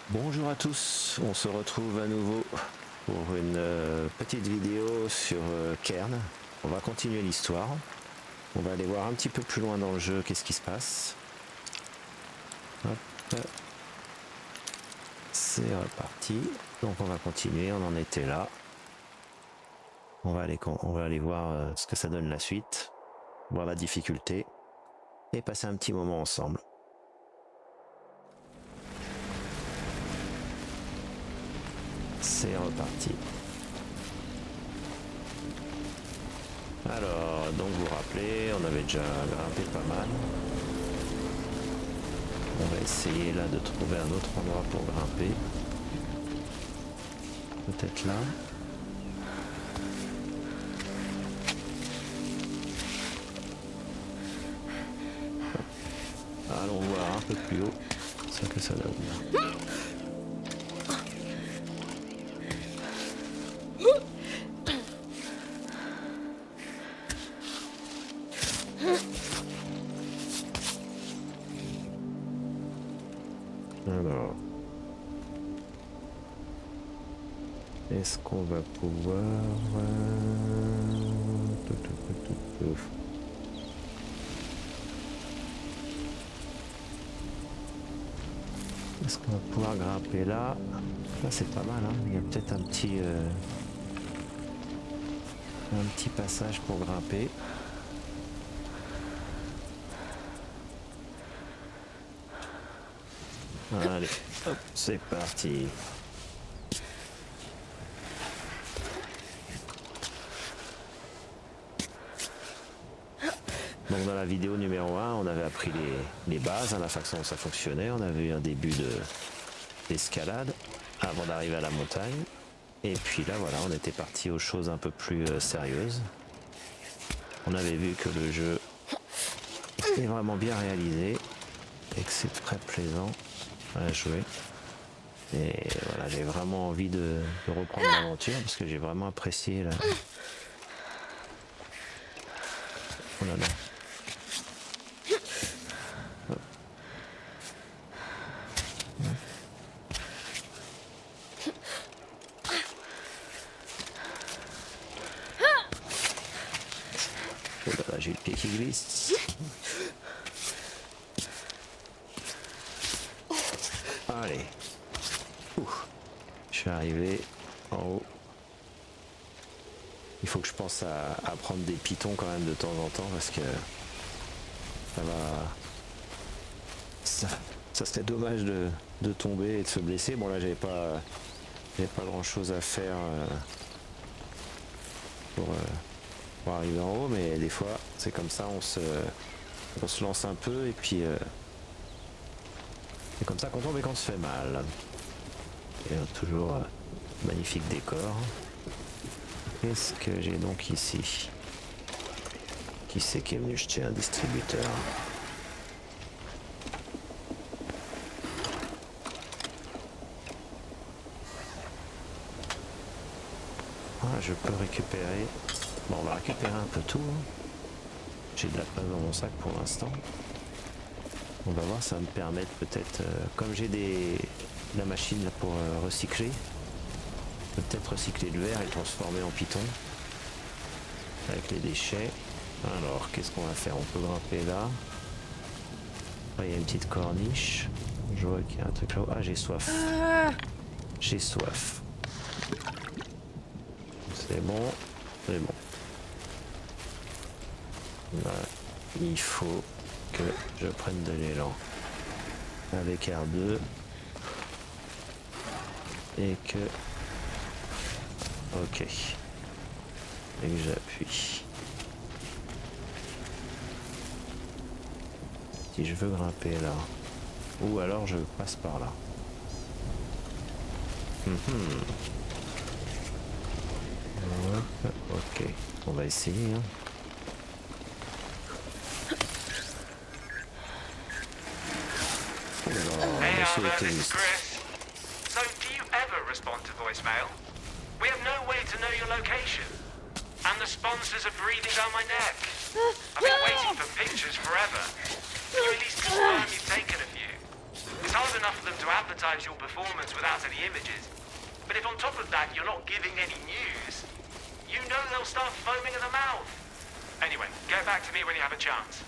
Bonjour à tous, on se retrouve à nouveau pour une petite vidéo sur Cairn. On va continuer l'histoire. On va aller voir un petit peu plus loin dans le jeu qu'est-ce qui se passe. Hop. C'est reparti. Donc on va continuer, on en était là. On va aller voir ce que ça donne la suite, voir la difficulté et passer un petit moment ensemble. C'est reparti. Alors, donc vous vous rappelez, on avait déjà grimpé pas mal. On va essayer là de trouver un autre endroit pour grimper. Peut-être là. Allons voir un peu plus haut ce que ça donne. Alors, est-ce qu'on va pouvoir... Est-ce qu'on va pouvoir grimper là? Là c'est pas mal, hein. Il y a peut-être un petit passage pour grimper. Allez, hop, c'est parti. Donc dans la vidéo numéro 1, on avait appris les bases, hein, la façon dont ça fonctionnait. On avait eu un début d'escalade avant d'arriver à la montagne. Et puis là, voilà, on était parti aux choses un peu plus sérieuses. On avait vu que le jeu est vraiment bien réalisé et que c'est très plaisant à jouer. Et voilà, j'ai vraiment envie de reprendre l'aventure parce que j'ai vraiment apprécié la... Oh là là. Oh là là, j'ai le pied qui glisse. Allez. Je suis arrivé en haut. Il faut que je pense à prendre des pitons quand même de temps en temps parce que ça va... Ça serait dommage de tomber et de se blesser. Bon là j'avais pas grand chose à faire pour arriver en haut, mais des fois c'est comme ça, on se lance un peu et puis c'est comme ça qu'on tombe et qu'on se fait mal. Et toujours magnifique décor. Qu'est-ce que j'ai donc ici? Qui c'est qui est venu jeter un distributeur? Ah, je peux récupérer. Bon, on va récupérer un peu tout. J'ai de la place dans mon sac pour l'instant. On va voir, ça va me permettre peut-être, comme j'ai la machine là pour recycler, peut-être recycler le verre et le transformer en piton avec les déchets. Alors, qu'est-ce qu'on va faire? On peut grimper là. Ah, il y a une petite corniche. Je vois qu'il y a un truc là-haut. Ah, j'ai soif. J'ai soif. C'est bon. C'est bon. Là, il faut que je prenne de l'élan avec R2 et que... Ok. Et que j'appuie. Si je veux grimper là. Ou alors je passe par là. Hop, ok. On va essayer. Hein. Hey Albert, this is Chris. So, do you ever respond to voicemail? We have no way to know your location. And the sponsors are breathing down my neck. I've been waiting for pictures forever. Can you at least confirm you've taken a few? It's hard enough for them to advertise sabotage your performance without any images. But if on top of that you're not giving any news, you know they'll start foaming at the mouth. Anyway, get back to me when you have a chance.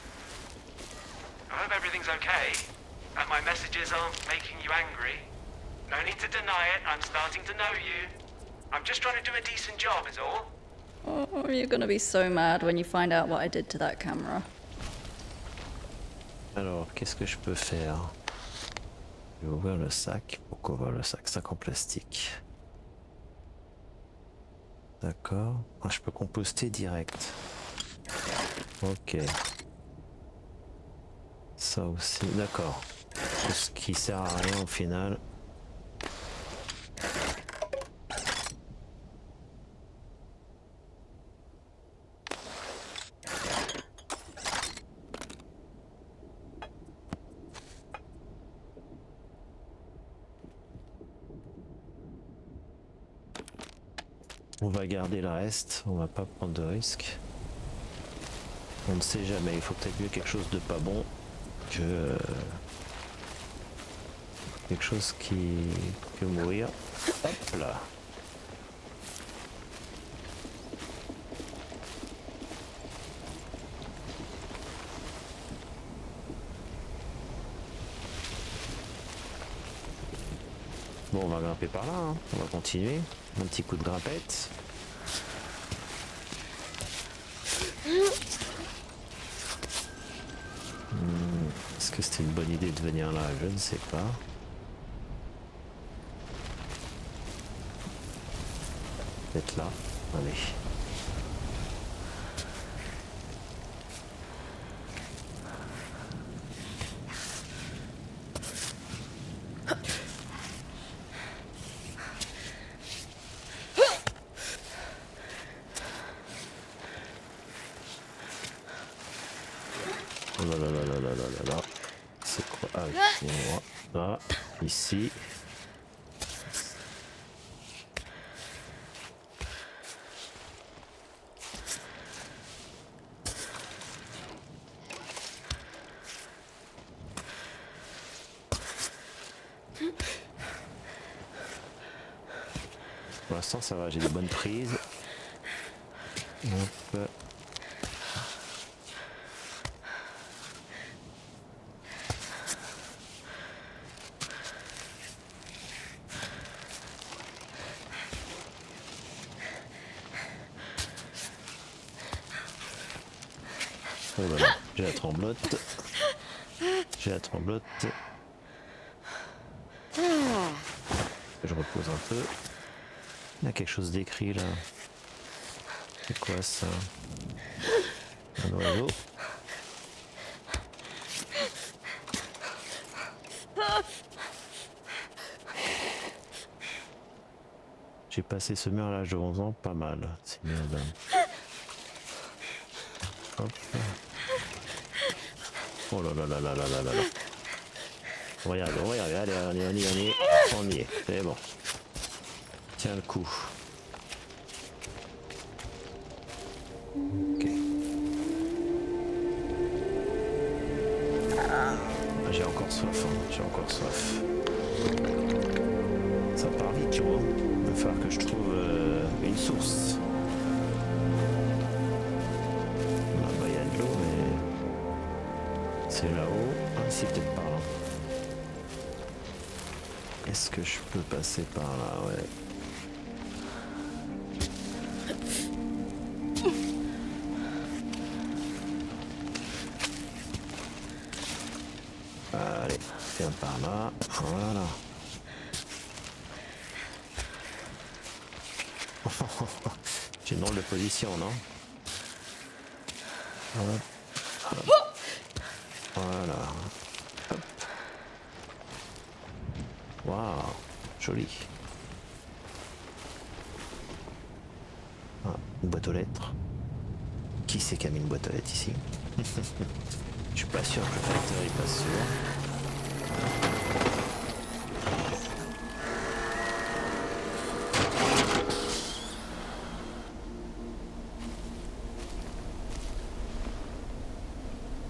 I hope everything's okay, and my messages aren't making you angry. No need to deny it, I'm starting to know you. I'm just trying to do a decent job, is all. Oh, you're gonna be so mad when you find out what I did to that camera. Alors, qu'est-ce que je peux faire? Je vais ouvrir le sac. Pourquoi ouvrir le sac? Sac en plastique. D'accord. Ah, je peux composter direct. Ok. Ça aussi. D'accord. Ce qui sert à rien au final. On va garder le reste, on va pas prendre de risques. On ne sait jamais, il faut peut-être mieux quelque chose de pas bon que quelque chose que mourir. Hop là. Bon, on va grimper par là, hein. On va continuer. Un petit coup de grimpette. Est-ce que c'était une bonne idée de venir là? Je ne sais pas. Peut-être là. Allez. Oh là là là là là là là là. C'est quoi? Ah oui, excusez-moi. Là, ici. Pour l'instant ça va, j'ai des bonnes prises. Hop. Oh là là, j'ai la tremblote. J'ai la tremblote. Je repose un peu. Il y a quelque chose d'écrit là. C'est quoi ça? Un oiseau. J'ai passé ce mur à l'âge de 11 ans, pas mal. C'est bien. Hop. Oh là là là là là là là là. On va y arriver, allez, on y est, c'est bon. Tiens le coup. Ok. Ah, j'ai encore soif, hein. J'ai encore soif. Ça part vite, tu vois. Il va falloir que je trouve une source. Là-bas, il y a de l'eau, mais c'est là-haut. Ah, c'est peut-être par là. Est-ce que je peux passer par là? Ouais. Allez, viens par là. Voilà. J'ai une drôle de position, non? Hop. Hop. Voilà. Hop. Waouh, joli. Ah, une boîte aux lettres. Qui c'est qui a mis une boîte aux lettres ici? Je suis pas sûr que le facteur est pas sûr.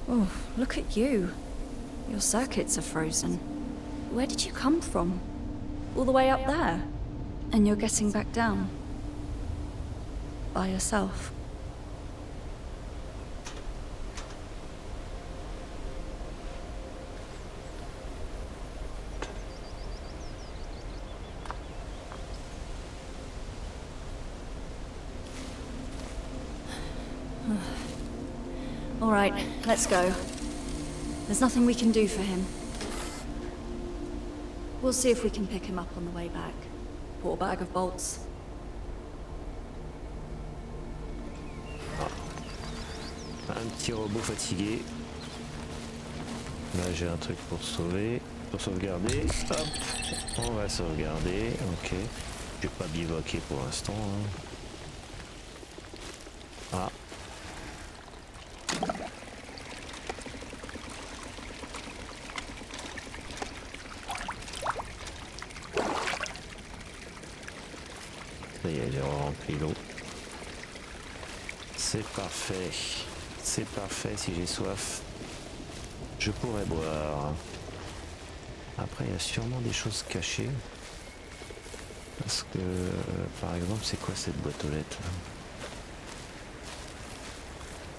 Oh, look at you. Your circuits are frozen. Where did you come from? All the way up there? And you're getting back down? By yourself? All right, let's go. There's nothing we can do for him. We'll see if we can pick him up on the way back. Pour a bag of bolts. Un petit robot fatigué. Là j'ai un truc pour sauver, pour sauvegarder. Hop, on va sauvegarder. Ok. Je vais pas bivouaquer pour l'instant. Ah. Ça y est, j'ai rempli l'eau. C'est parfait. C'est parfait, si j'ai soif, je pourrais boire. Après, il y a sûrement des choses cachées. Parce que, par exemple, c'est quoi cette boîte aux lettres là?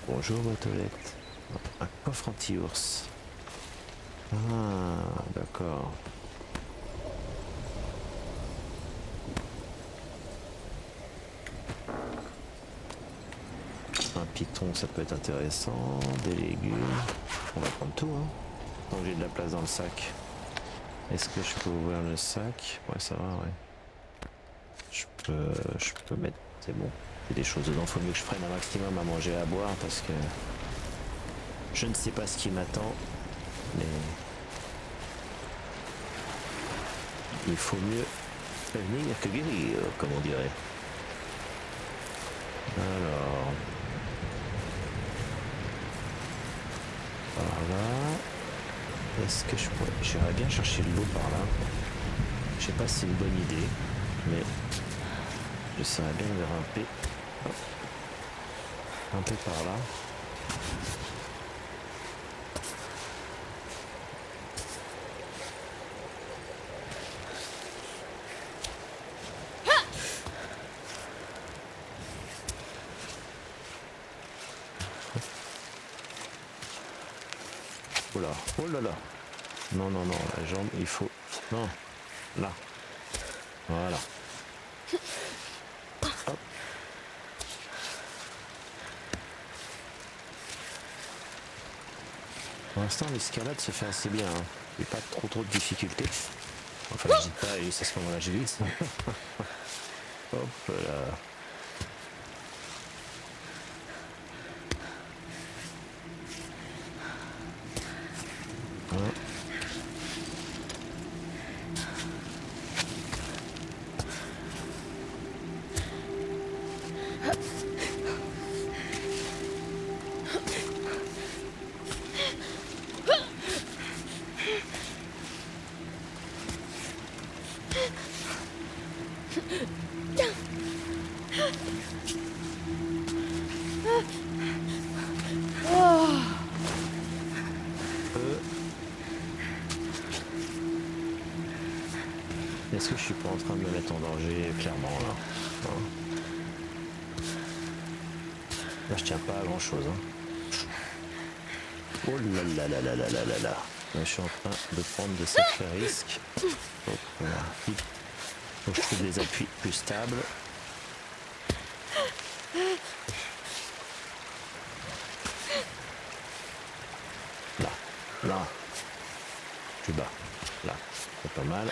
Bonjour boîte aux lettres. Un coffre anti-ours. Ah, d'accord. Un python, ça peut être intéressant. Des légumes. On va prendre tout, hein. Donc j'ai de la place dans le sac. Est-ce que je peux ouvrir le sac? Ouais, ça va, ouais. Je peux mettre... C'est bon. Il y a des choses dedans. Faut mieux que je prenne un maximum à manger et à boire parce que... Je ne sais pas ce qui m'attend. Mais... Il faut mieux prévenir que guérir, comme on dirait. Alors... Par là. Est-ce que je pourrais... J'irais bien chercher de l'eau par là. Je sais pas si c'est une bonne idée, mais j'essaierais bien de grimper. Hop. Un peu par là. Oh là, oh là là. Non, non, non, la jambe, il faut... Non, là. Voilà. Hop. Pour l'instant, l'escalade se fait assez bien. Hein. Il n'y a pas trop de difficultés. Enfin, je dis pas, et c'est à ce moment-là, je glisse. Hop là. Est-ce que je suis pas en train de me mettre en danger, clairement, là, hein? Là, je tiens pas à grand chose, hein. Oh là là là là là là là là. Là, je suis en train de prendre de sacrés risques. Donc, voilà. Faut que je trouve des appuis plus stables. Là, là. Plus bas. Là, c'est pas mal.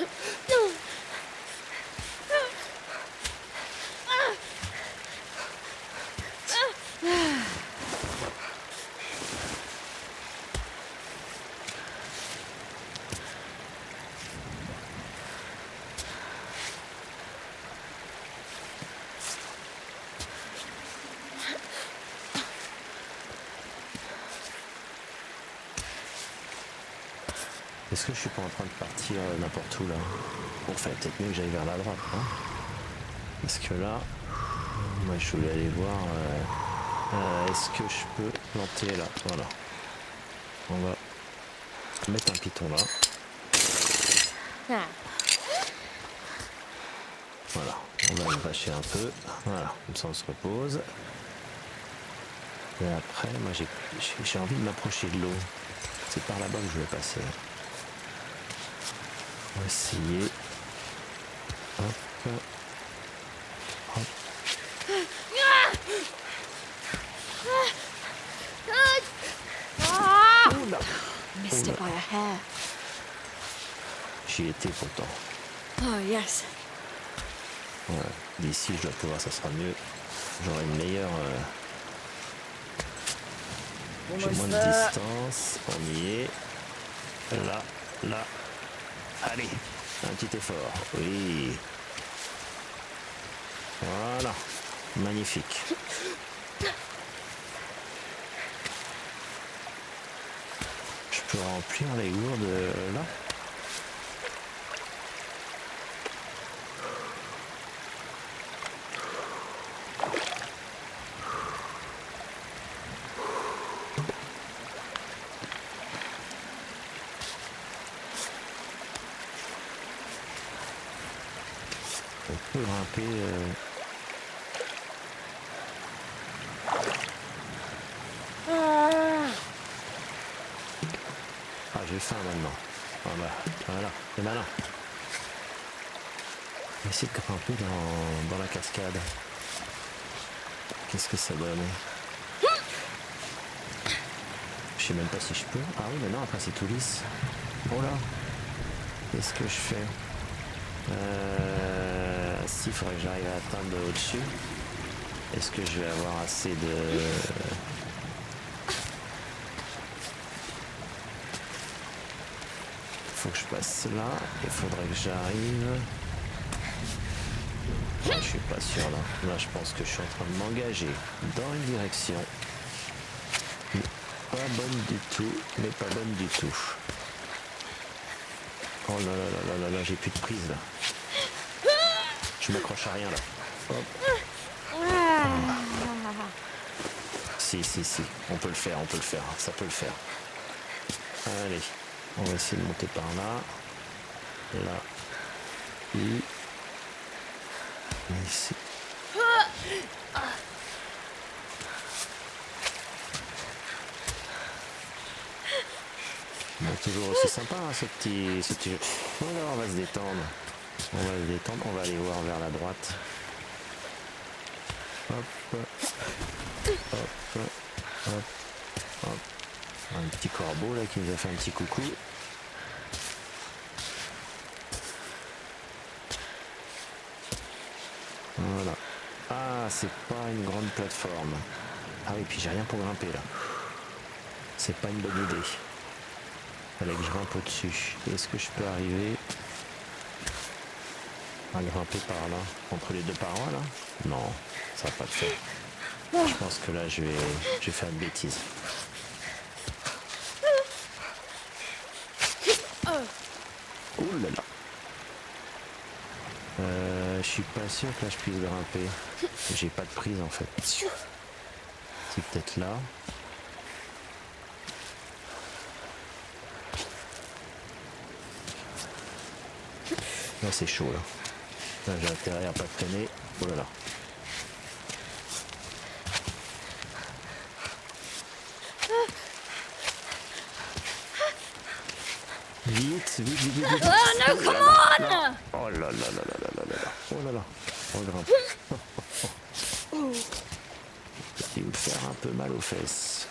Est-ce que je suis pas en train de partir n'importe où là? Bon, enfin, peut-être mieux que j'aille vers la droite, hein? Parce que là, moi je voulais aller voir. Est-ce que je peux planter là? Voilà. On va mettre un piton là. Voilà, on va le vacher un peu. Voilà, comme ça on se repose. Et après, moi j'ai envie de m'approcher de l'eau. C'est par là-bas que je vais passer. On va essayer. Hop. Hop. Oula. Missed it by a hair. J'y étais pourtant. Oh, yes. Ouais. D'ici, je dois pouvoir, ça sera mieux. J'aurai une meilleure. J'ai moins de distance. On y est. Là, là. Allez, un petit effort. Oui. Voilà. Magnifique. Je peux remplir les gourdes là. On peut grimper. Ah, j'ai faim maintenant. Ah bah, voilà, c'est malin. On va essayer de grimper dans la cascade. Qu'est-ce que ça donne? Je sais même pas si je peux. Ah oui, mais non, après c'est tout lisse. Oh là. Qu'est-ce que je fais? Si, il faudrait que j'arrive à atteindre au-dessus. Est-ce que je vais avoir assez de... Faut que je passe là. Il faudrait que j'arrive... Ouais, je suis pas sûr là. Là, je pense que je suis en train de m'engager dans une direction. Pas bonne du tout, mais pas bonne du tout. Oh là là là là là, j'ai plus de prise là. Je m'accroche à rien là. Hop. Si, on peut le faire, ça peut le faire. Allez, on va essayer de monter par là. Là. Et ici. Bon, toujours aussi sympa hein, ce petit jeu. Voilà, on va se détendre. On va aller voir vers la droite. Hop. Hop. Hop. Hop. Un petit corbeau là qui nous a fait un petit coucou. Voilà. Ah, c'est pas une grande plateforme. Ah oui, puis j'ai rien pour grimper là. C'est pas une bonne idée. Fallait que je grimpe au-dessus. Est-ce que je peux arriver à grimper par là, entre les deux parois là? Non, ça va pas le faire. Je pense que là je vais faire une bêtise. Ouh là là. Je suis pas sûr que là je puisse grimper. J'ai pas de prise en fait. C'est peut-être là. Là c'est chaud là. Là j'ai intérêt à pas traîner. Oh là là. Vite. Oh no, come on! Oh là là là là là là là. Oh là là. Oh grimpe. Il va me faire un peu mal aux fesses.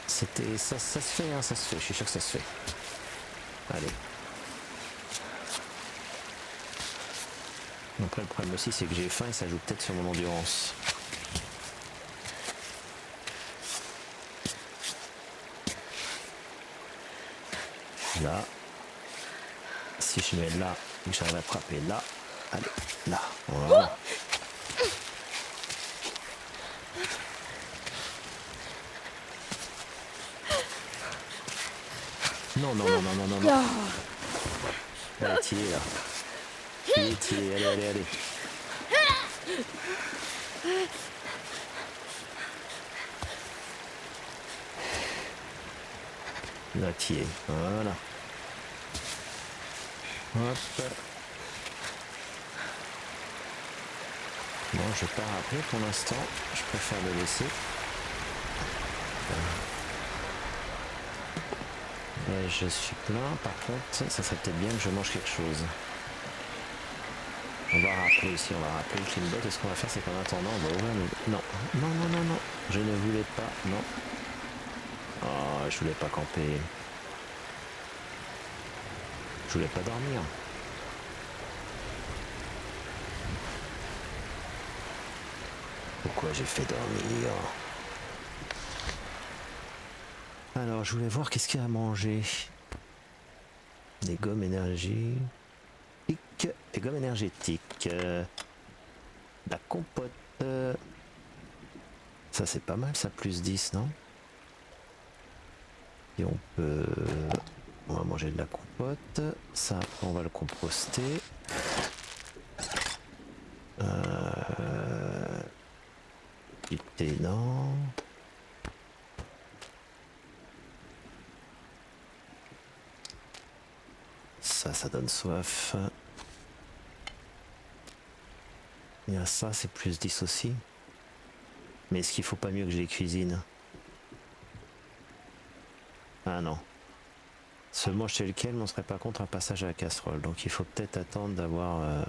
C'était. Ça se fait, hein, ça se fait. Je suis sûr que ça se fait. Allez. Après le problème aussi c'est que j'ai faim et ça joue peut-être sur mon endurance. Là, si je mets là, j'arrive à attraper là, allez, là, voilà. Non. Allez, tirez là. Tirez, allez. Là, tirez, voilà. Hop. Bon, je vais pas rappeler pour l'instant. Je préfère le laisser. Et je suis plein. Par contre, ça serait peut-être bien que je mange quelque chose. On va rappeler ici, on va rappeler le cleanbot. Et ce qu'on va faire, c'est qu'en attendant, on va ouvrir le... Non, non, non, non, non. Je ne voulais pas, non. Oh, je voulais pas camper. Je voulais pas dormir. Pourquoi j'ai fait dormir? Alors, je voulais voir qu'est-ce qu'il y a à manger. Des gommes énergétiques. Des gommes énergétiques. La compote. Ça, c'est pas mal, ça, plus 10, non? Et on peut... On va manger de la compote. Ça, on va le composter. Du thé, non. Ça donne soif. Il y a ça, c'est plus 10 aussi. Mais est-ce qu'il faut pas mieux que je les cuisine? Ah non. Seulement chez lequel on ne serait pas contre un passage à la casserole. Donc il faut peut-être attendre d'avoir...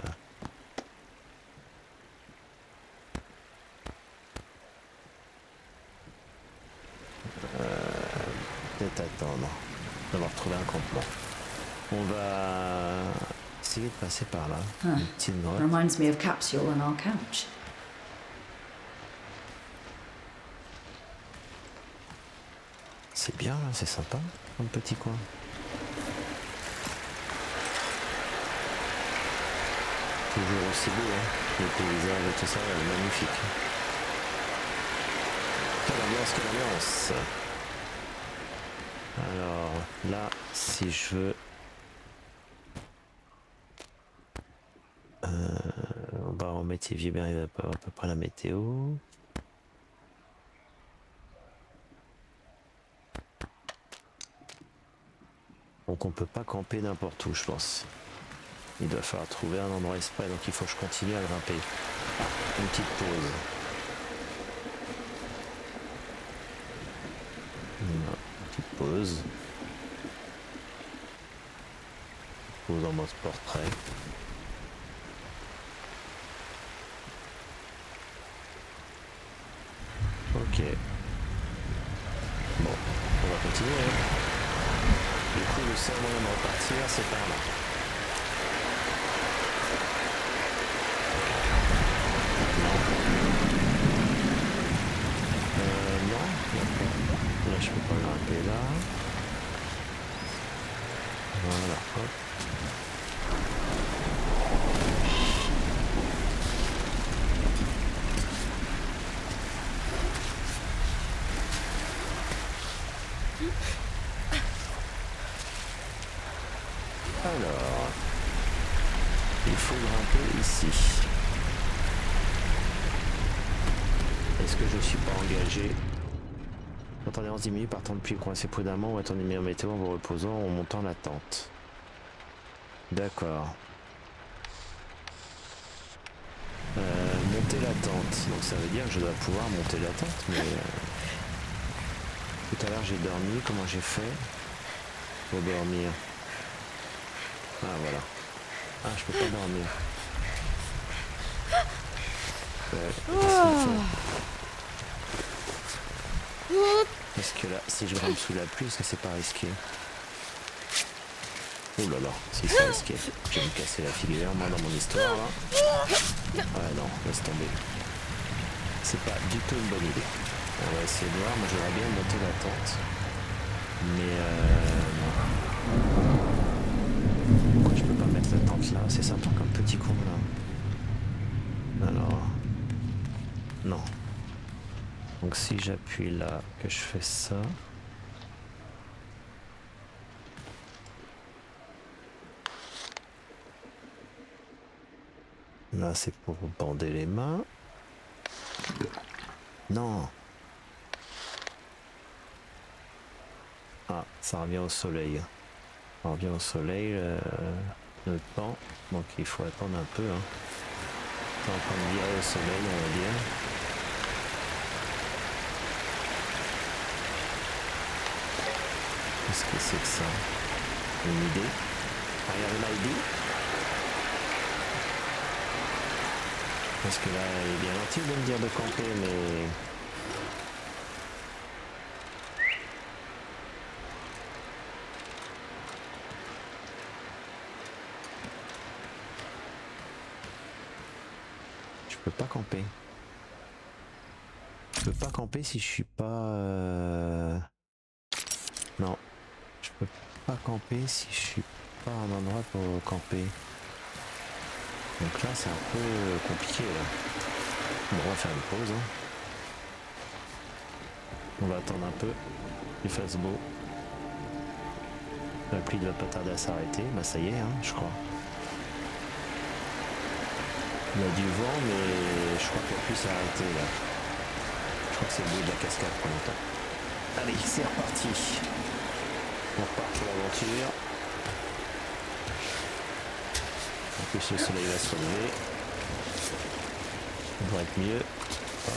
peut-être attendre d'avoir trouvé un campement. On va essayer de passer par là. Une petite grotte. Reminds me of Capsule on our couch. C'est bien là, c'est sympa, un petit coin. Toujours aussi beau, hein. Les paysages et tout ça, magnifique. Quelle ambiance, quelle ambiance. Alors là, si je veux... on va remettre bien à peu près la météo. Donc on peut pas camper n'importe où, je pense. Il doit falloir trouver un endroit exprès, donc il faut que je continue à grimper. Une petite pause. Une petite pause. Pause en mode portrait. Ok. Bon, on va continuer. Hein. Du coup, le seul moyen de repartir, c'est par là. Non, d'accord. Là, je peux pas grimper là. Voilà, hop. Alors, il faut grimper ici. Est-ce que je suis pas engagé? Attendez 11 minutes, partant depuis le coin assez prudemment ou attendez meilleure météo en vous reposant en montant la tente. D'accord. Monter la tente. Donc ça veut dire que je dois pouvoir monter la tente, mais... Tout à l'heure j'ai dormi, comment j'ai fait pour dormir? Ah voilà. Ah, je peux pas dormir. Qu'est-ce qu'il fait? Parce que là, si je grimpe sous la pluie, est-ce que c'est pas risqué? Oh là là, si c'est risqué. Je vais me casser la figure, moi, dans mon histoire, là. Ouais, non, laisse tomber. C'est pas du tout une bonne idée. On va essayer de voir. Moi, j'aurais bien monté la tente. Mais non. Pourquoi je peux pas mettre la tente là? C'est sympa comme petit coin là. Alors... Non. Donc si j'appuie là, que je fais ça... Là c'est pour bander les mains. Non. Ah, ça revient au soleil. Ça revient au soleil, le temps, donc il faut attendre un peu. Hein. C'est en train de virer au soleil, on va dire. Qu'est-ce que c'est que ça? Une idée? Regardez l'idée. Parce que là, il est bien gentil de me dire de camper, mais... Je peux pas camper. Je peux pas camper si je suis pas... Non. Je peux pas camper si je suis pas à un endroit pour camper. Donc là c'est un peu compliqué là. Bon, on va faire une pause. Hein. On va attendre un peu qu'il fasse beau. La pluie ne va pas tarder à s'arrêter. Bah ça y est, hein, je crois. Il y a du vent mais je crois que la pluie s'est arrêtée là. Je crois que c'est le bout de la cascade pour longtemps. Allez, c'est reparti. On repart pour l'aventure. En plus le soleil va se relever. Ça devrait être mieux. Hop.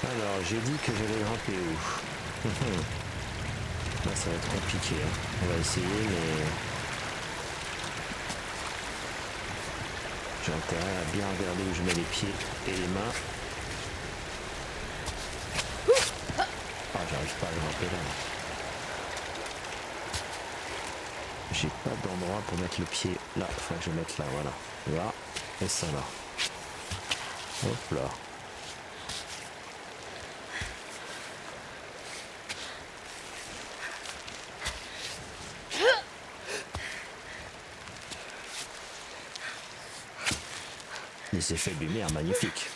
Alors j'ai dit que j'allais grimper où? Là ça va être compliqué. Hein. On va essayer mais... J'ai intérêt à bien regarder où je mets les pieds et les mains. Ah, j'arrive pas à grimper là. J'ai pas d'endroit pour mettre le pied là. Faut que je le mette là, voilà. Là et ça là. Hop là. Les effets de lumière magnifiques.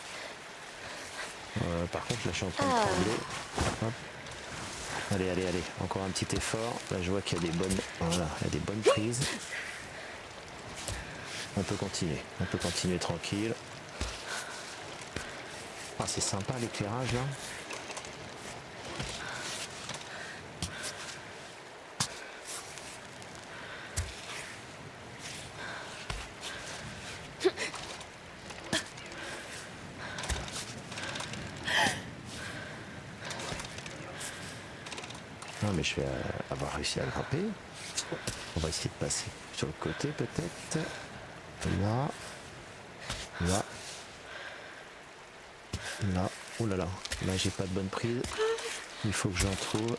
Par contre là je suis en train de trembler. Hop. Allez, allez, allez, encore un petit effort. Là je vois qu'il y a des bonnes. Voilà, il y a des bonnes prises. On peut continuer tranquille. Ah c'est sympa l'éclairage là. Non mais je vais avoir réussi à grimper. On va essayer de passer sur le côté peut-être. Là. Là. Là. Oh là là. Là j'ai pas de bonne prise. Il faut que j'en trouve.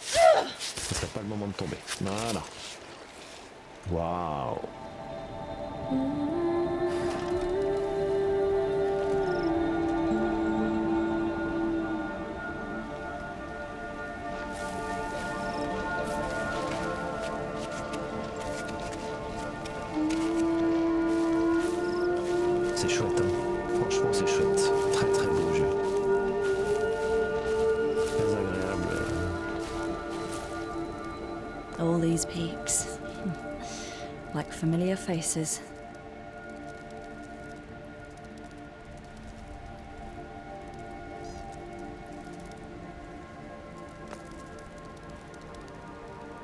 Ce serait pas le moment de tomber. Voilà. Waouh. C'est chouette, hein. Franchement c'est chouette. Très très beau jeu. Très agréable. All these peaks. Like familiar faces.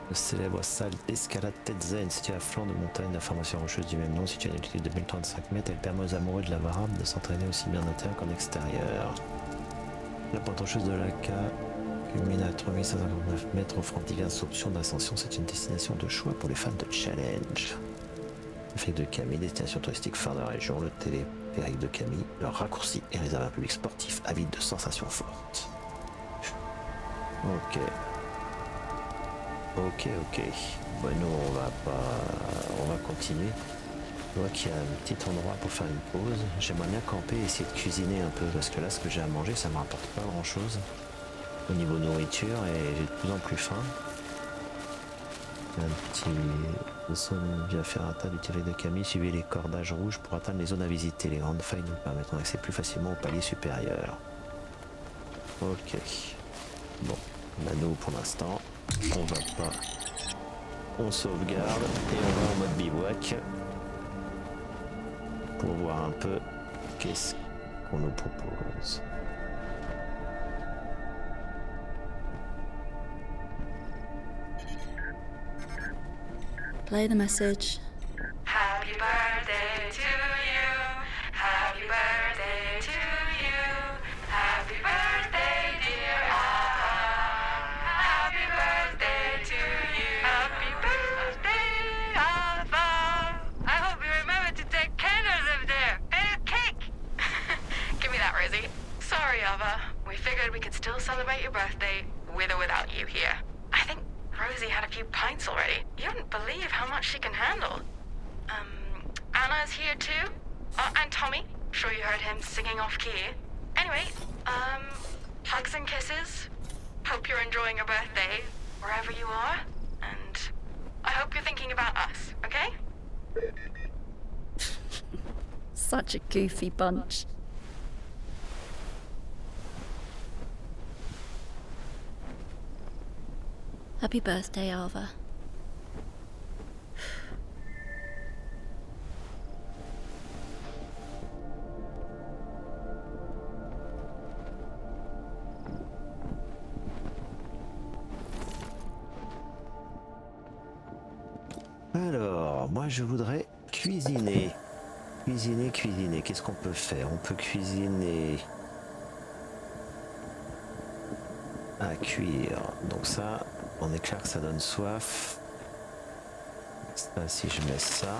Le célèbre salle d'escalade Tetzel, située à flanc de montagne, la formation rocheuse du même nom, située à une altitude de 1035 mètres, elle permet aux amoureux de la variable de s'entraîner aussi bien en intérieur qu'en extérieur. La pointe rocheuse de l'Aka culmine à 3559 mètres, offrant diverses options d'ascension. C'est une destination de choix pour les fans de challenge. Le Férique de Camille, destination touristique phare de la région, le téléphérique de Camille, leur raccourci est réservé à un public sportif avide de sensations fortes. Ok. Ok. Bon, nous on va continuer. Je vois qu'il y a un petit endroit pour faire une pause. J'aimerais bien camper et essayer de cuisiner un peu parce que là ce que j'ai à manger ça me rapporte pas grand chose au niveau nourriture et j'ai de plus en plus faim. Un petit zone via ferrata du téléphérique de Camille, suivez les cordages rouges pour atteindre les zones à visiter. Les grandes failles nous permettent d'accéder plus facilement au palier supérieur. Ok. Bon, bah nous pour l'instant on va pas. On sauvegarde et on va en mode bivouac pour voir un peu qu'est-ce qu'on nous propose. Play the message. Happy birthday to you. Happy birthday to you. Happy birthday, dear Ava. Happy birthday to you. Happy birthday, Ava. I hope you remember to take candles up there and a cake. Give me that, Rosie. Sorry, Ava. We figured we could still celebrate your birthday with or without you here. I think Rosie had a few pints already. You wouldn't believe how much she can handle. Anna's here too. And Tommy. Sure you heard him singing off key. Anyway, hugs and kisses. Hope you're enjoying your birthday, wherever you are. And I hope you're thinking about us, okay? Such a goofy bunch. Happy birthday, Ava. Alors, moi je voudrais cuisiner. Cuisiner. Qu'est-ce qu'on peut faire? On peut cuisiner à cuire. Donc ça, on est clair que ça donne soif. Ça, si je mets ça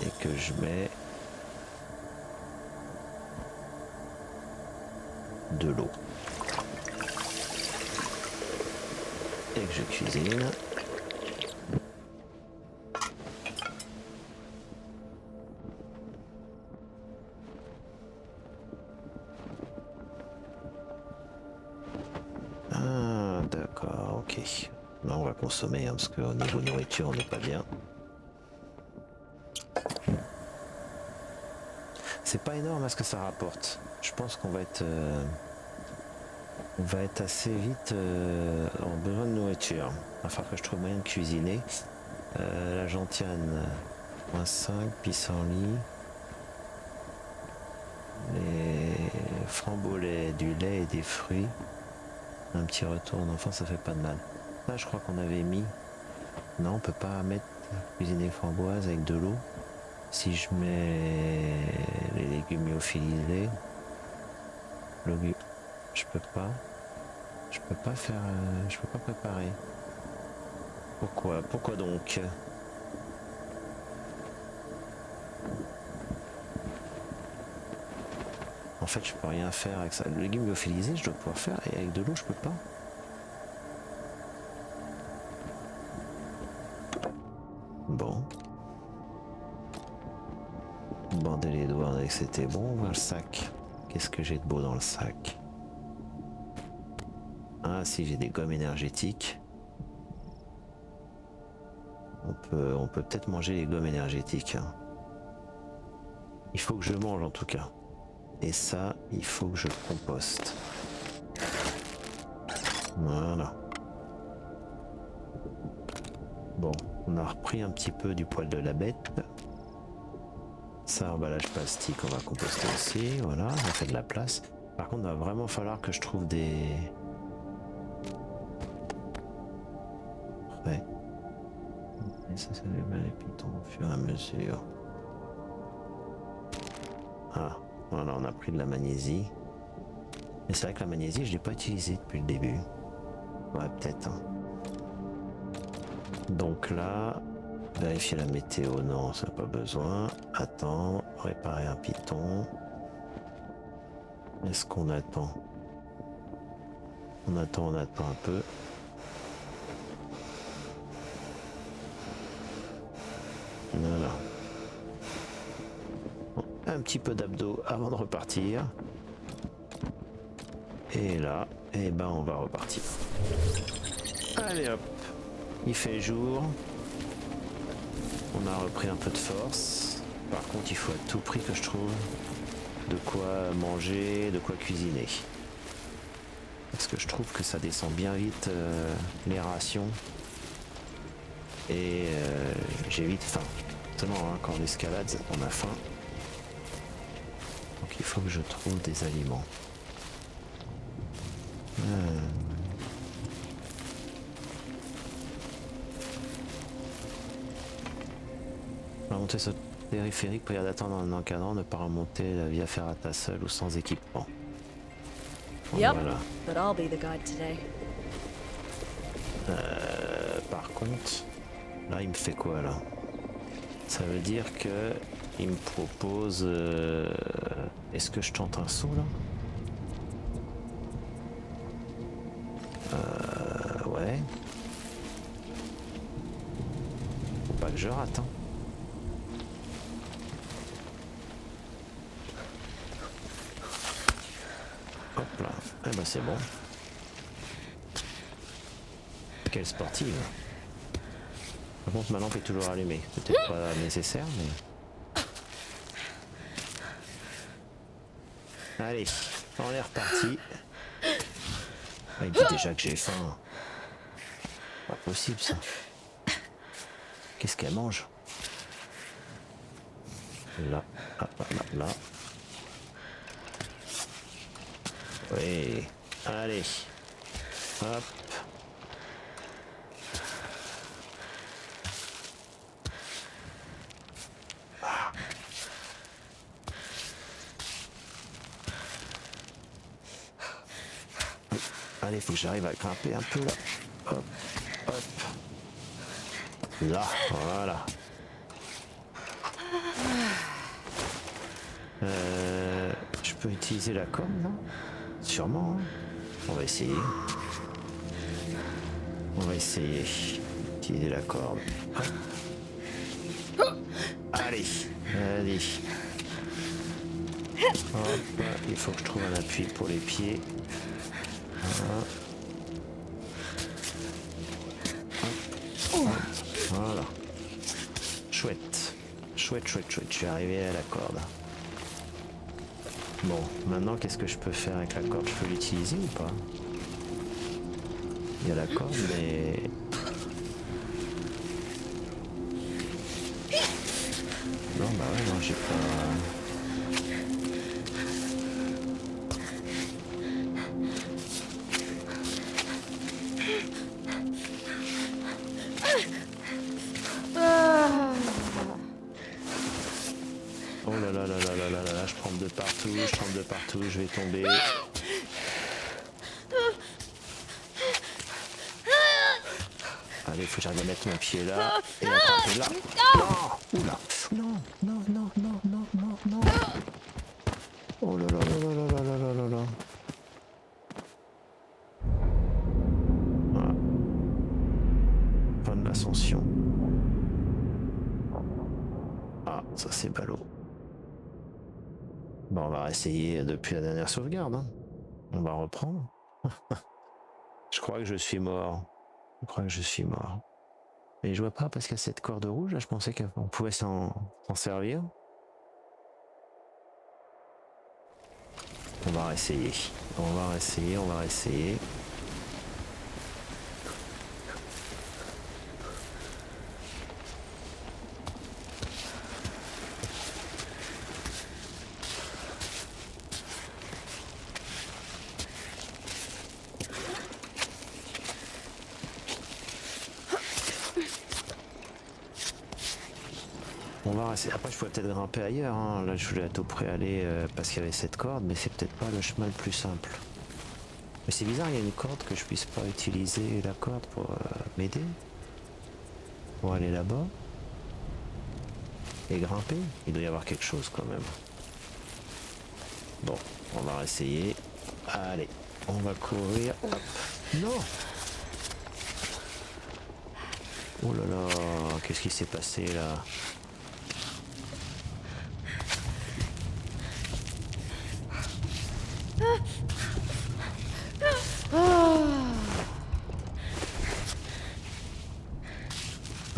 et que je mets de l'eau et que je cuisine. Ah, d'accord, ok. Là, on va consommer hein, parce qu'au niveau nourriture, on n'est pas bien. C'est pas énorme à ce que ça rapporte. Je pense qu'on va être, assez vite en besoin de nourriture. Il va falloir que je trouve moyen de cuisiner. La gentiane, -5, pissenlit. Les frambolets, du lait et des fruits. Un petit retour d'enfant, ça fait pas de mal. Là, je crois qu'on avait mis. Non, on peut pas mettre cuisiner framboise avec de l'eau. Si je mets les légumes lyophilisés, je peux pas. Je peux pas faire. Je peux pas préparer. Pourquoi donc? En fait, je peux rien faire avec ça. Le légume lyophilisé, je dois pouvoir faire, et avec de l'eau, je peux pas. Bon. Bander les doigts, on a dit que c'était bon. Le sac. Qu'est-ce que j'ai de beau dans le sac? Ah, si, j'ai des gommes énergétiques. On peut peut-être manger les gommes énergétiques. Hein. Il faut que je mange en tout cas. Et ça, il faut que je composte. Voilà. Bon, on a repris un petit peu du poil de la bête. Ça, emballage plastique, on va composter aussi. Voilà, on a fait de la place. Par contre, il va vraiment falloir que je trouve des... Ouais. Et ça les pitons au fur et à mesure. Ah. Voilà, on a pris de la magnésie. Et c'est vrai que la magnésie, je ne l'ai pas utilisée depuis le début. Ouais, peut-être. Hein. Donc là, vérifier la météo, non, ça n'a pas besoin. Attends, réparer un piton. Est-ce qu'on attend? On attend un peu. Voilà. Un petit peu d'abdos avant de repartir. Et là, eh ben on va repartir. Allez hop, il fait jour. On a repris un peu de force. Par contre, il faut à tout prix que je trouve de quoi manger, de quoi cuisiner. Parce que je trouve que ça descend bien vite les rations. Et j'ai vite faim. Justement, hein, quand on escalade, on a faim. Donc il faut que je trouve des aliments. On va monter ce périphérique, prière d'attendre en encadrant, ne pas remonter la via ferrata seule ou sans équipement. Yep, Voilà. but I'll be the guide today. Par contre, là il me fait quoi là? Ça veut dire que il me propose... Est-ce que je tente un saut là? Ouais. Faut pas que je rate, hein. Hop là. Eh ben c'est bon. Quelle sportive. Par contre ma lampe est toujours allumée. Peut-être pas nécessaire mais... Allez, on est reparti. Ah, il dit déjà que j'ai faim. Pas possible ça. Qu'est-ce qu'elle mange? Là, là, là, là. Oui, allez. Hop. Ah. Allez, il faut que j'arrive à grimper un peu là. Hop, hop. Là, voilà. Je peux utiliser la corde, non? Sûrement, hein. On va essayer. On va essayer d'utiliser la corde. Hop. Allez, allez. Hop, il faut que je trouve un appui pour les pieds. Voilà. Voilà. Chouette. Chouette, chouette, chouette. Je suis arrivé à la corde. Bon, maintenant qu'est-ce que je peux faire avec la corde? Je peux l'utiliser ou pas? Il y a la corde, mais... Non, bah ouais, non, j'ai pas... Oh là là là là là là là, je tremble de partout, je vais tomber. Allez, faut que j'arrive à mettre mon pied là et attraper là. Non! Oula! Non, non, non, non, non, non, non. Oh là là là là là là là là là. Voilà. Fin de l'ascension. Ah, ça c'est ballot. Bon, on va essayer depuis la dernière sauvegarde. Hein. On va reprendre. Je crois que je suis mort. Mais je vois pas parce qu'il y a cette corde rouge. Là, je pensais qu'on pouvait s'en servir. On va réessayer. On va réessayer. Après, je pourrais peut-être grimper ailleurs. Hein. Là, je voulais à tout près aller parce qu'il y avait cette corde, mais c'est peut-être pas le chemin le plus simple. Mais c'est bizarre, il y a une corde que je puisse pas utiliser la corde pour m'aider. Pour aller là-bas. Et grimper. Il doit y avoir quelque chose quand même. Bon, on va essayer. Allez, on va courir. Hop. Non! Oh là là, qu'est-ce qui s'est passé là?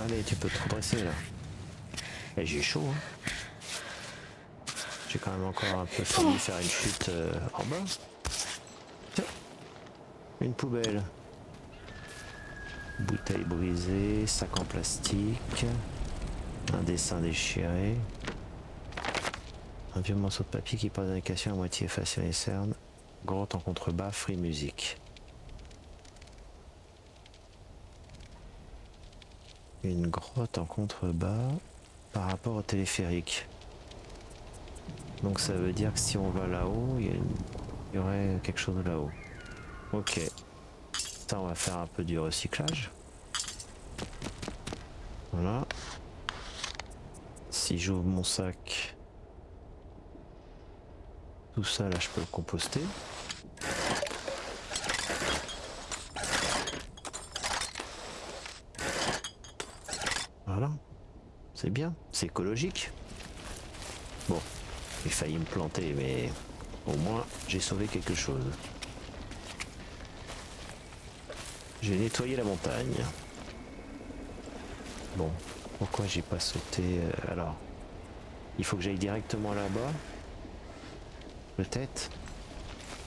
Allez, tu peux te redresser là. Et j'ai chaud. Hein. J'ai quand même encore un peu failli faire une chute en bas. Tiens. Une poubelle. Bouteille brisée, sac en plastique. Un dessin déchiré. Un vieux morceau de papier qui porte d'indication à moitié effacé dans les cernes. Grotte en contrebas, free music. Une grotte en contrebas par rapport au téléphérique. Donc ça veut dire que si on va là-haut, il y aurait quelque chose là-haut. Ok. Ça, on va faire un peu du recyclage. Voilà. Si j'ouvre mon sac, tout ça là, je peux le composter. Voilà. C'est bien, c'est écologique. Bon, j'ai failli me planter, mais au moins j'ai sauvé quelque chose. J'ai nettoyé la montagne. Bon, pourquoi j'ai pas sauté alors, il faut que j'aille directement là-bas. Peut-être.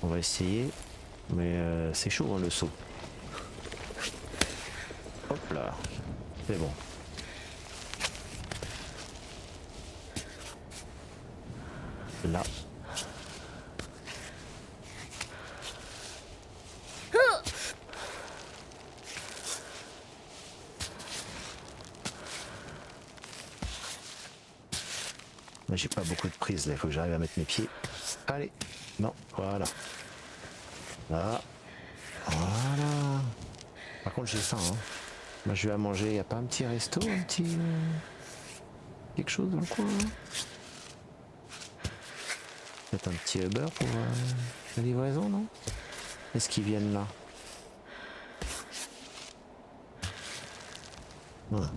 On va essayer. Mais c'est chaud hein, le saut. Hop là. C'est bon. Là. J'ai pas beaucoup de prise là, il faut que j'arrive à mettre mes pieds. Allez, non, voilà. Là. Voilà. Par contre j'ai faim hein. Moi je vais à manger, y a pas un petit resto, un petit quelque chose dans le coin hein. Peut-être un petit Uber pour la livraison, non? Est-ce qu'ils viennent là? Ouais.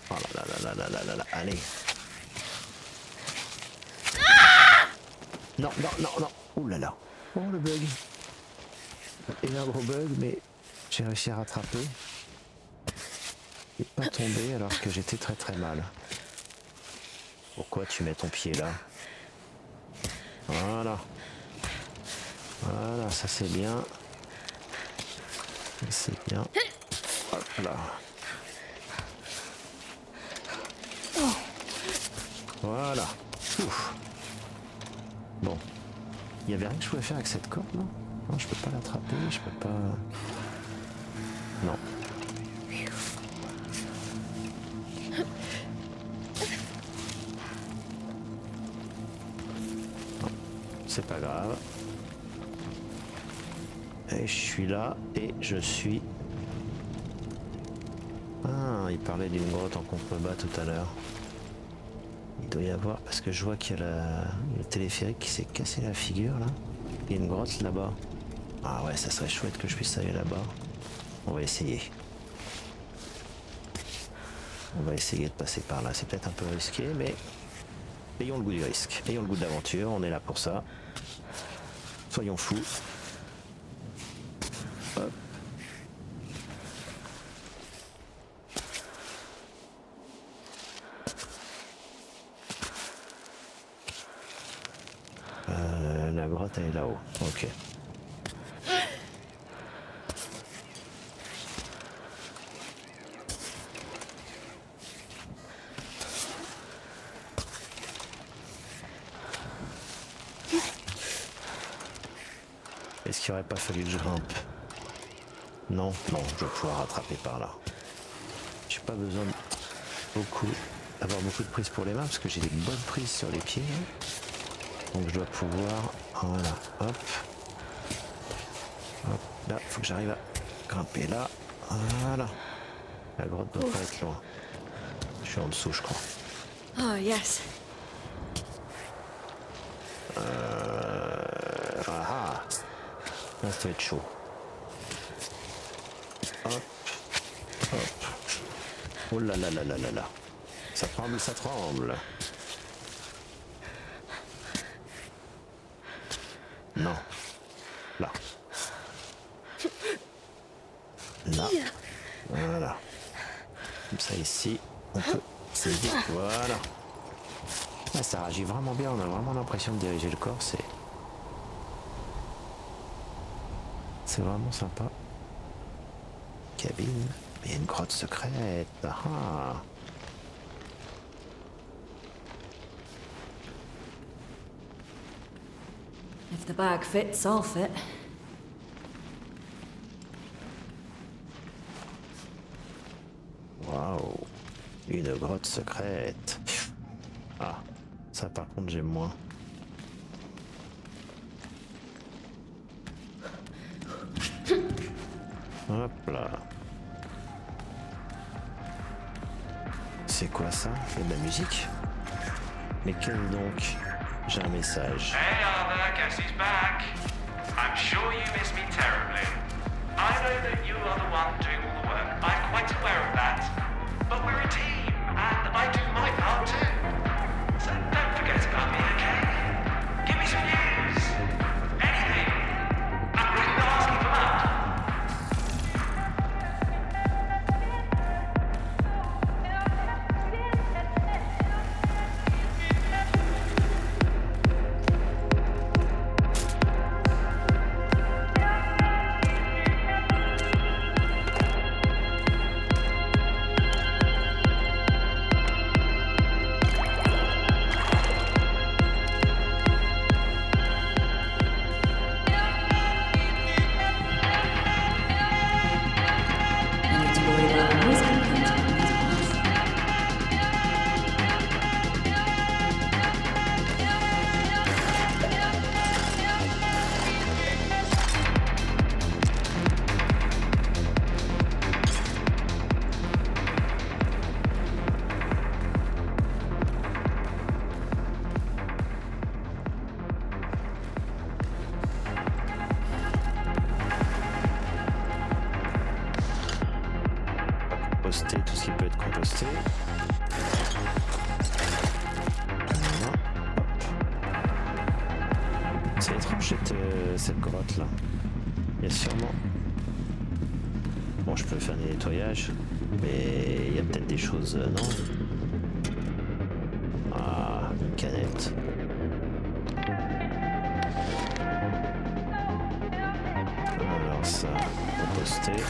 Oh là là là là là là là, allez. Non, non, non, non. Ouh là là. Oh le bug. Et un gros bug, mais j'ai réussi à rattraper. Et pas tombé alors que j'étais très très mal. Pourquoi tu mets ton pied là? Voilà. Voilà, ça c'est bien. C'est bien. Hop là. Voilà. Ouf. Bon. Il y avait rien que je pouvais faire avec cette corde, non? Non, je peux pas l'attraper, je peux pas... Non. Non. C'est pas grave. Et je suis là, et je suis... Ah, il parlait d'une grotte en contrebas tout à l'heure. Il doit y avoir, parce que je vois qu'il y a le téléphérique qui s'est cassé la figure là. Il y a une grotte là-bas. Ah ouais, ça serait chouette que je puisse aller là-bas. On va essayer. On va essayer de passer par là. C'est peut-être un peu risqué, mais ayons le goût du risque. Ayons le goût de l'aventure, on est là pour ça. Soyons fous. Hop. La grotte elle est là-haut. Ok. Est-ce qu'il aurait pas fallu que je grimpe? Non, non, je vais pouvoir rattraper par là. J'ai pas besoin d'avoir beaucoup de prise pour les mains parce que j'ai des bonnes prises sur les pieds. Donc je dois pouvoir, voilà, hop, hop, là, faut que j'arrive à grimper là, voilà. La grotte doit pas être loin. Je suis en dessous, je crois. Oh, yes. Ah, là, ça va être chaud. Hop, hop. Oh là là là là là là. Ça tremble, ça tremble. Non. Là. Là. Voilà. Comme ça ici, on peut s'aider. Voilà. Ah, ça réagit vraiment bien, on a vraiment l'impression de diriger le corps, c'est vraiment sympa. Cabine. Il y a une grotte secrète. Ah. If the bag fits, I'll fit. Waouh, une grotte secrète. Ah, ça par contre j'aime moins. Hop là. C'est quoi ça? Il y a de la musique? Mais quel donc? J'ai un message. Hey Arthur, guess who's back? I'm sure you miss me terribly. I know that you are the one doing all the work. I'm quite aware of that. But we're a team, and I do my part too. So don't forget about me, okay? Give me some news. Anything. I'm really not asking for much. You need to worry about the noise complaint on these parts. Composter tout ce qui peut être composté. Voilà. Hop. C'est étrange cette grotte là. Il y a sûrement. Bon, je peux faire des nettoyages, mais il y a peut-être des choses, non? Ah, une canette. Alors ça, composter.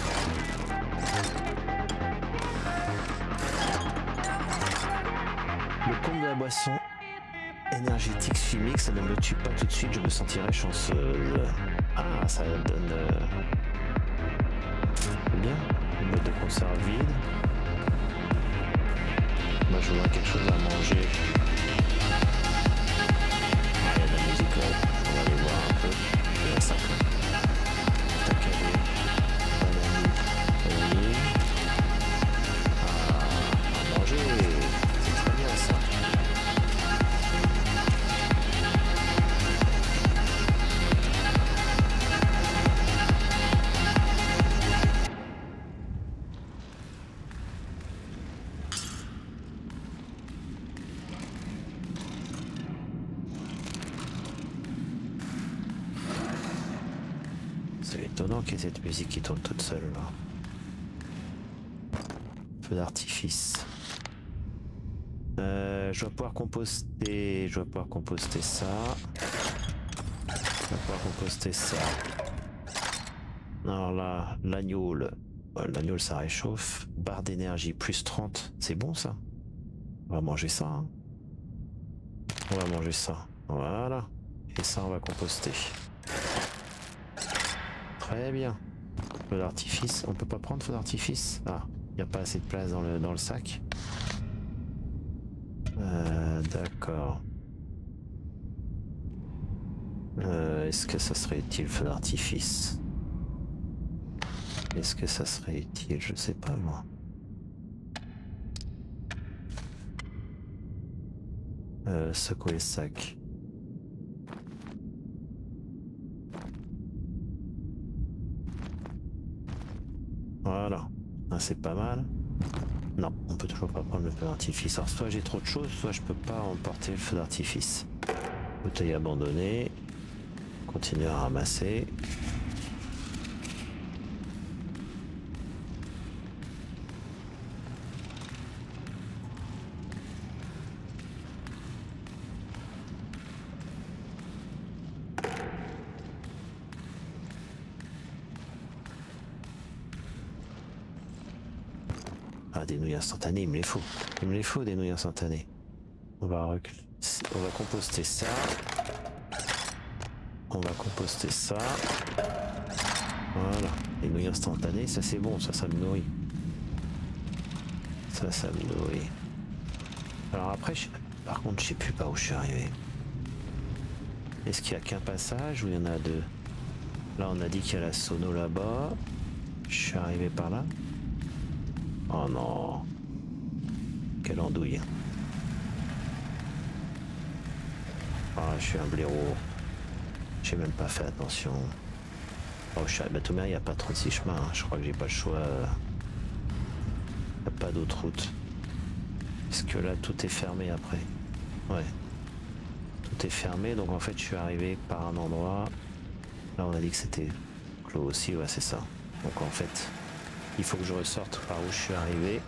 Le comble de la boisson énergétique chimique, ça ne me tue pas tout de suite, je me sentirai chanceuse. Ah, ça donne... bien. Une boîte de conserve vide. Moi, je voudrais quelque chose à manger. Ah, il y a de la musique là. On va aller voir un peu. Il y a un sac là. Tacadé. Banani. Olive. Ah, à manger. C'est très bien ça. C'est étonnant qu'il y ait cette musique qui tourne toute seule là. Feu d'artifice. Je vais pouvoir composter. Je vais pouvoir composter ça. Je vais pouvoir composter ça. Alors là, l'agneau. L'agneau ça réchauffe. Barre d'énergie plus 30. C'est bon ça. On va manger ça. Hein. On va manger ça. Voilà. Et ça on va composter. Très bien. Feu d'artifice. On peut pas prendre feu d'artifice. Ah, il n'y a pas assez de place dans le sac. D'accord. Est-ce que ça serait utile feu d'artifice? Est-ce que ça serait utile? Je sais pas moi. Secouer le sac. Voilà. Ah, c'est pas mal. Non, on peut toujours pas prendre le feu d'artifice. Alors soit j'ai trop de choses, soit je peux pas emporter le feu d'artifice. Bouteille abandonnée. Continuer à ramasser. Ah, des nouilles instantanées, il me les faut. Il me les faut des nouilles instantanées. On va composter ça. On va composter ça. Voilà. Les nouilles instantanées, ça c'est bon, ça me nourrit. Ça me nourrit. Alors après, par contre, je sais plus par où je suis arrivé. Est-ce qu'il y a qu'un passage ou il y en a deux? Là, on a dit qu'il y a la sono là-bas. Je suis arrivé par là. Oh non. Quelle andouille. Ah, je suis un blaireau. J'ai même pas fait attention. Oh, je suis arrivé à Toumer, il n'y a pas 36 chemins. Hein. Je crois que j'ai pas le choix. Il n'y a pas d'autre route. Est-ce que là, tout est fermé après? Ouais. Tout est fermé, donc en fait, je suis arrivé par un endroit. Là, on a dit que c'était clos aussi, ouais, c'est ça. Donc en fait, il faut que je ressorte par où je suis arrivé.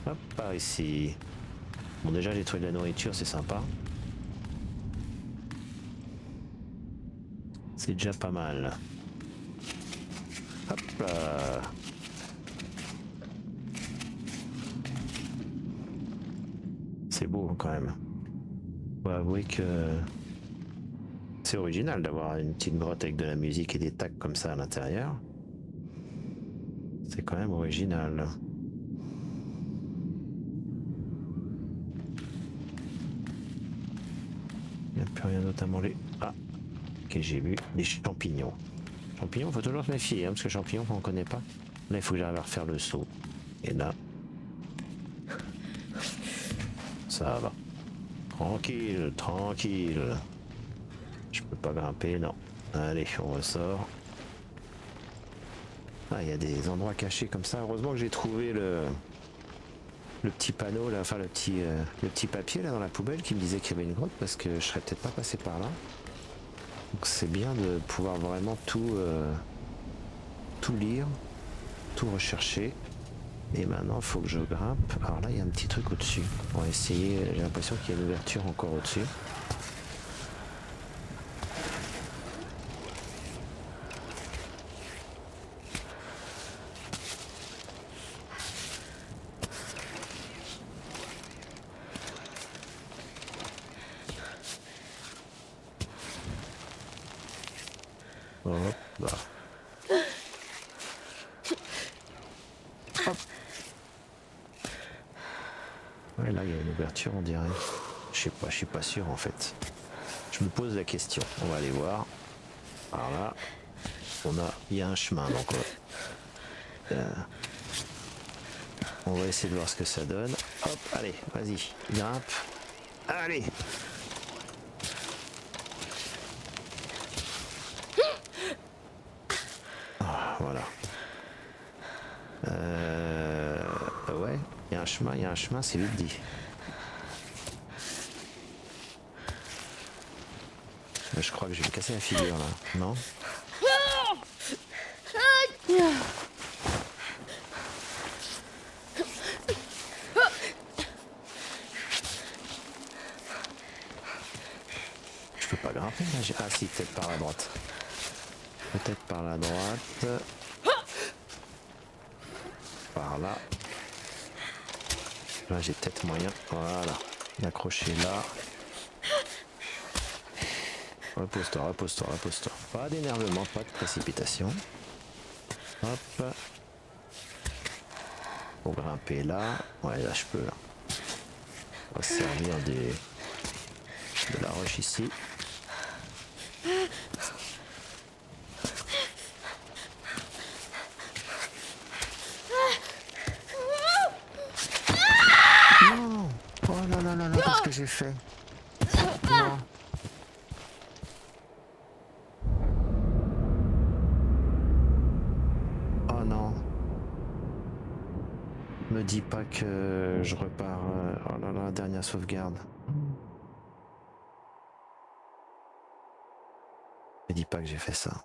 Hop, par ici. Bon, déjà, j'ai trouvé de la nourriture, c'est sympa. C'est déjà pas mal. Hop là. C'est beau quand même. Faut avouer que c'est original d'avoir une petite grotte avec de la musique et des tacs comme ça à l'intérieur. C'est quand même original. Il n'y a plus rien d'autre à manger. Ah, ok, j'ai vu des champignons. Champignons, faut toujours se méfier, hein, parce que champignons, on ne connaît pas. Là, il faut que j'arrive à refaire le saut. Et là, ça va. Tranquille, tranquille. Je peux pas grimper, non. Allez, on ressort. Ah, il y a des endroits cachés comme ça. Heureusement que j'ai trouvé le petit panneau là, enfin le petit papier là dans la poubelle qui me disait qu'il y avait une grotte, parce que je serais peut-être pas passé par là. Donc c'est bien de pouvoir vraiment tout lire, tout rechercher. Et maintenant il faut que je grimpe. Alors là il y a un petit truc au-dessus. On va essayer, j'ai l'impression qu'il y a une ouverture encore au-dessus. Hop là. Hop. Ouais, là il y a une ouverture on dirait. Je sais pas, je suis pas sûr en fait. Je me pose la question. On va aller voir. Alors là, il y a un chemin donc. On va essayer de voir ce que ça donne. Hop, allez, vas-y, grimpe. Allez. Voilà. Ouais, il y a un chemin, c'est vite dit. Je crois que je vais me casser la figure là, non? Je peux pas grimper là, ah si, peut-être par la droite. Peut-être par la droite. Par là. Là j'ai peut-être moyen. Voilà. D'accrocher là. Repose-toi, repose-toi, repose-toi. Pas d'énervement, pas de précipitation. Hop. Pour grimper là. Ouais là je peux là. On va se servir de la roche ici. Non. Oh non non non non, qu'est-ce que j'ai fait? Non. Oh non. Me dis pas que je repars. Oh là là, dernière sauvegarde. Me dis pas que j'ai fait ça.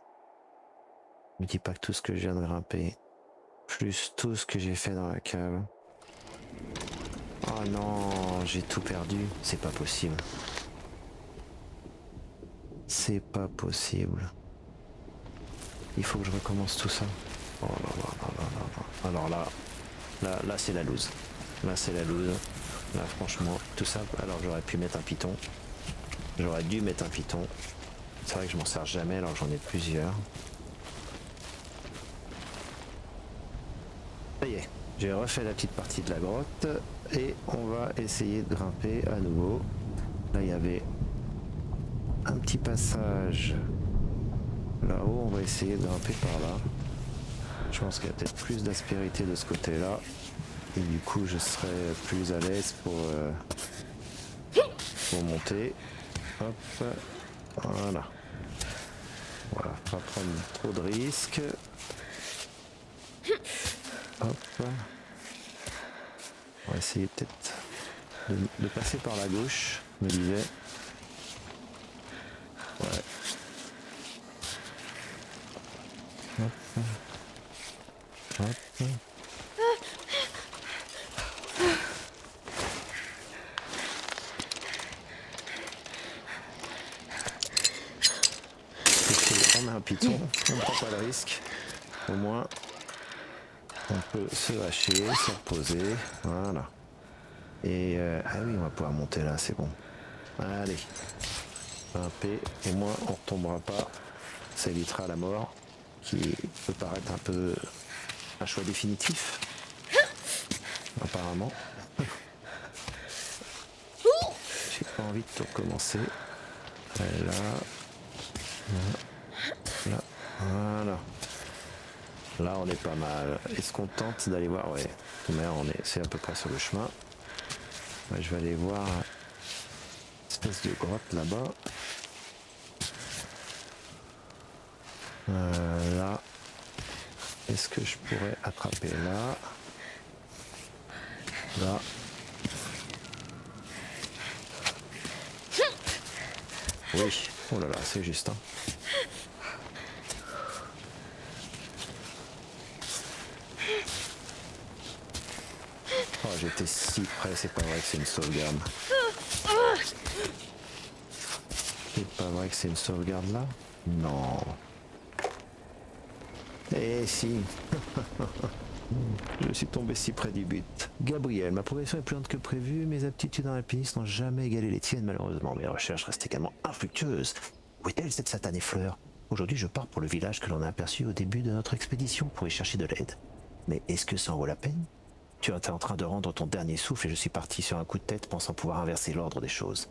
Me dis pas que tout ce que je viens de grimper, plus tout ce que j'ai fait dans la cave. Oh non, j'ai tout perdu. C'est pas possible. C'est pas possible. Il faut que je recommence tout ça. Oh là là là là là. Alors là c'est la loose. Là c'est la loose. Là franchement, tout ça. Alors j'aurais pu mettre un python. J'aurais dû mettre un python. C'est vrai que je m'en sers jamais alors que j'en ai plusieurs. Ça y est, j'ai refait la petite partie de la grotte et on va essayer de grimper à nouveau. Là il y avait un petit passage là-haut, on va essayer de grimper par là. Je pense qu'il y a peut-être plus d'aspérité de ce côté-là et du coup je serai plus à l'aise pour monter. Hop, voilà. Voilà, pas prendre trop de risques. Hop. On va essayer peut-être de passer par la gauche, je me disais. Ouais. Hop. Hop. On a un piton, on ne prend pas le risque. Au moins, on peut se hacher, se reposer. Voilà. Et ah oui, on va pouvoir monter là, c'est bon. Allez. Grimper. Au moins, on ne retombera pas. Ça évitera la mort, qui peut paraître un peu un choix définitif. Apparemment. J'ai pas envie de tout recommencer. Là. Là, voilà. Là, on est pas mal. Est-ce qu'on tente d'aller voir? Ouais. Mais c'est à peu près sur le chemin. Ouais, je vais aller voir une espèce de grotte là-bas. Là. Est-ce que je pourrais attraper là? Là. Oui. Oh là là, c'est juste. Hein. Oh, j'étais si près, c'est pas vrai que c'est une sauvegarde. C'est pas vrai que c'est une sauvegarde là? Non. Eh si. Je suis tombé si près du but. Gabriel, ma progression est plus lente que prévu, mes aptitudes en alpinisme n'ont jamais égalé les tiennes malheureusement. Mes recherches restent également infructueuses. Où est-elle cette satanée fleur? Aujourd'hui je pars pour le village que l'on a aperçu au début de notre expédition pour y chercher de l'aide. Mais est-ce que ça en vaut la peine? Tu es en train de rendre ton dernier souffle et je suis parti sur un coup de tête pensant pouvoir inverser l'ordre des choses.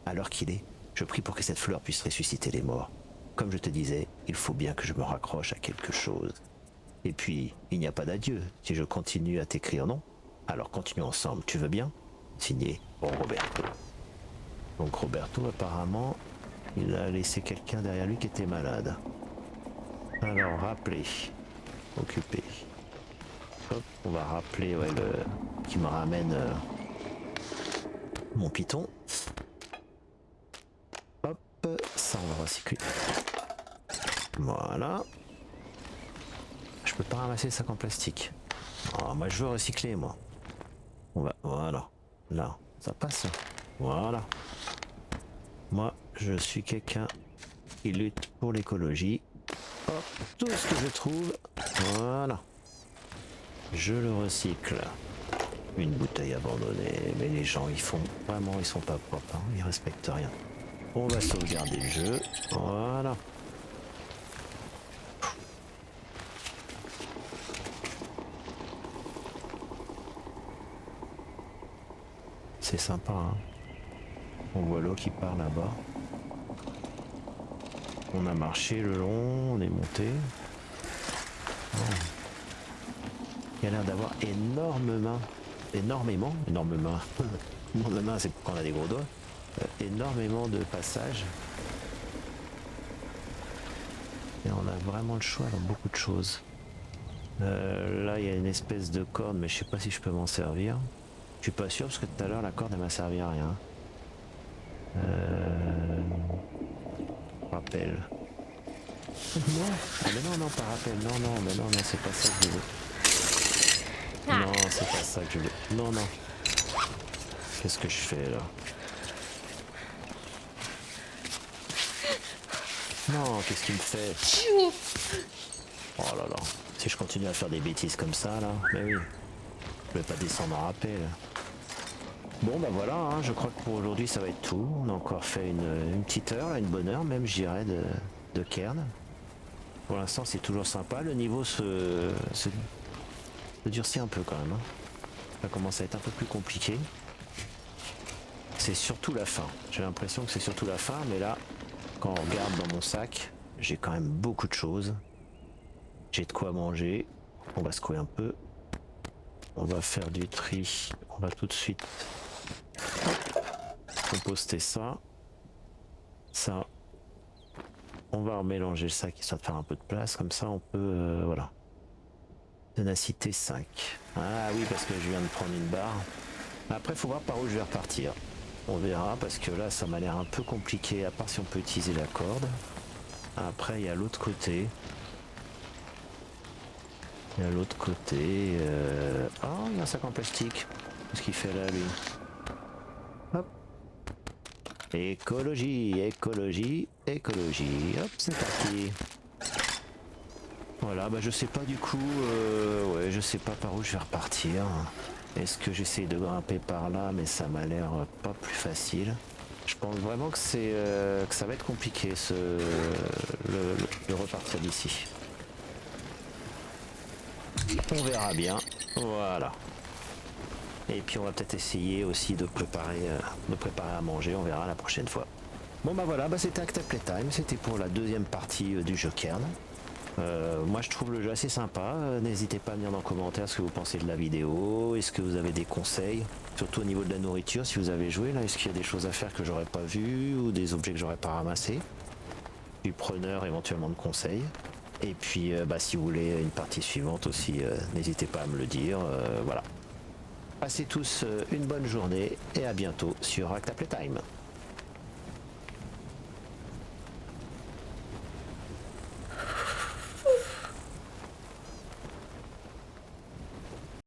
À l'heure qu'il est, je prie pour que cette fleur puisse ressusciter les morts. Comme je te disais, il faut bien que je me raccroche à quelque chose. Et puis, il n'y a pas d'adieu si je continue à t'écrire, non? Alors continuons ensemble, tu veux bien? Signé Roberto. Donc Roberto, apparemment, il a laissé quelqu'un derrière lui qui était malade. Alors, rappeler. Occuper. Hop, on va rappeler qui me ramène mon python. Hop, ça on va recycler. Voilà. Je peux pas ramasser le sac en plastique. Oh, moi je veux recycler moi. Voilà. Là, ça passe. Voilà. Moi, je suis quelqu'un qui lutte pour l'écologie. Hop, tout ce que je trouve. Voilà. Je le recycle. Une bouteille abandonnée. Mais les gens, ils sont pas propres. Hein, ils respectent rien. On va sauvegarder le jeu. Voilà. C'est sympa, hein. On voit l'eau qui part là-bas. On a marché le long, on est monté. Oh. Il y a l'air d'avoir énormément. Mon main, c'est quand on a des gros doigts. Énormément de passages. Et on a vraiment le choix dans beaucoup de choses. Là, il y a une espèce de corde, mais je sais pas si je peux m'en servir. Je suis pas sûr parce que tout à l'heure la corde elle m'a servi à rien. Rappel. Non, ah, mais non, pas rappel. Non, c'est pas ça que je veux. Non, c'est pas ça que je veux. Non. Qu'est-ce que je fais là? Non, qu'est-ce qu'il me fait? Oh là là. Si je continue à faire des bêtises comme ça là, mais oui. Je vais pas descendre en rappel. Bon bah voilà, hein, je crois que pour aujourd'hui ça va être tout. On a encore fait une petite heure, là, une bonne heure même, je dirais, de Cairn. Pour l'instant c'est toujours sympa, le niveau se durcit un peu quand même. Hein. Ça commence à être un peu plus compliqué. C'est surtout la fin. J'ai l'impression que c'est surtout la fin, mais là, quand on regarde dans mon sac, j'ai quand même beaucoup de choses. J'ai de quoi manger. On va secouer un peu. On va faire du tri. On va tout de suite composter ça. Ça. On va remélanger le sac histoire de faire un peu de place. Comme ça, on peut... voilà. Ténacité 5. Ah oui, parce que je viens de prendre une barre. Après, il faut voir par où je vais repartir. On verra, parce que là, ça m'a l'air un peu compliqué, à part si on peut utiliser la corde. Après, il y a l'autre côté. Il y a l'autre côté. Ah, il y a un sac en plastique. Qu'est-ce qu'il fait là, lui? Hop. Écologie, écologie, écologie. Hop, c'est parti. Voilà, bah je sais pas du coup. Ouais, je sais pas par où je vais repartir. Est-ce que j'essaie de grimper par là, mais ça m'a l'air pas plus facile. Je pense vraiment que c'est que ça va être compliqué de repartir d'ici. On verra bien. Voilà. Et puis on va peut-être essayer aussi de préparer à manger. On verra la prochaine fois. Bon bah voilà, bah c'était Octa Playtime. C'était pour la deuxième partie du jeu Cairn. Moi je trouve le jeu assez sympa. N'hésitez pas à me dire dans les commentaires ce que vous pensez de la vidéo. Est-ce que vous avez des conseils? Surtout au niveau de la nourriture, si vous avez joué là, est-ce qu'il y a des choses à faire que j'aurais pas vues ou des objets que j'aurais pas ramassés? Je suis preneur éventuellement de conseils. Et puis bah, si vous voulez une partie suivante aussi, n'hésitez pas à me le dire. Voilà. Passez tous une bonne journée et à bientôt sur Octa Playtime.